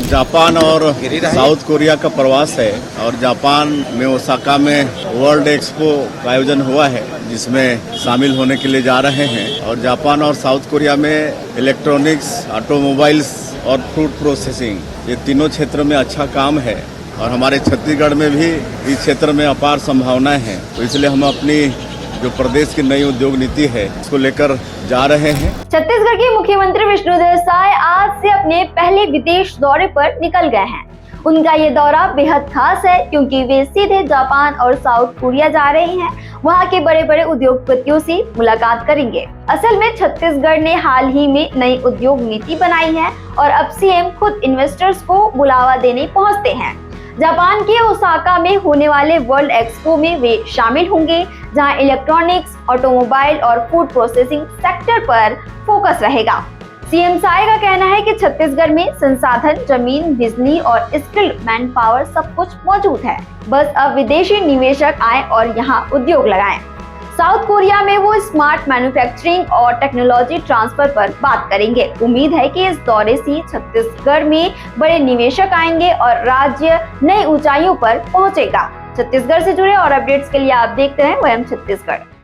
Japan और south Korea का प्रवास है और जापान में ओसाका में वर्ल्ड एक्सपो का आयोजन हुआ है जिसमें शामिल होने के लिए जा रहे हैं। और जापान और साउथ कोरिया में इलेक्ट्रॉनिक्स, ऑटोमोबाइल्स और फूड प्रोसेसिंग, ये तीनों क्षेत्र में अच्छा काम है और हमारे छत्तीसगढ़ में भी इस क्षेत्र में अपार संभावनाएं हैं। तो इसलिए हम अपनी जो प्रदेश की नई उद्योग नीति है इसको लेकर जा रहे हैं। छत्तीसगढ़ के मुख्यमंत्री विष्णुदेव साय आज से अपने पहले विदेश दौरे पर निकल गए हैं। उनका ये दौरा बेहद खास है क्योंकि वे सीधे जापान और साउथ कोरिया जा रहे हैं। वहां के बड़े बड़े उद्योगपतियों से मुलाकात करेंगे। असल में छत्तीसगढ़ ने हाल ही में नई उद्योग नीति बनाई है और अब सीएम खुद इन्वेस्टर्स को बुलावा देने पहुंचते हैं। जापान के ओसाका में होने वाले वर्ल्ड एक्सपो में वे शामिल होंगे, जहां इलेक्ट्रॉनिक्स, ऑटोमोबाइल और फूड प्रोसेसिंग सेक्टर पर फोकस रहेगा। सीएम साय का कहना है कि छत्तीसगढ़ में संसाधन, जमीन, बिजली और स्किल्ड मैन पावर सब कुछ मौजूद है। बस अब विदेशी निवेशक आए और यहां उद्योग लगाएं। साउथ कोरिया में वो स्मार्ट मैन्युफैक्चरिंग और टेक्नोलॉजी ट्रांसफर पर बात करेंगे। उम्मीद है कि इस दौरे से छत्तीसगढ़ में बड़े निवेशक आएंगे और राज्य नई ऊंचाइयों पर पहुंचेगा। छत्तीसगढ़ से जुड़े और अपडेट्स के लिए आप देखते हैं वयम छत्तीसगढ़।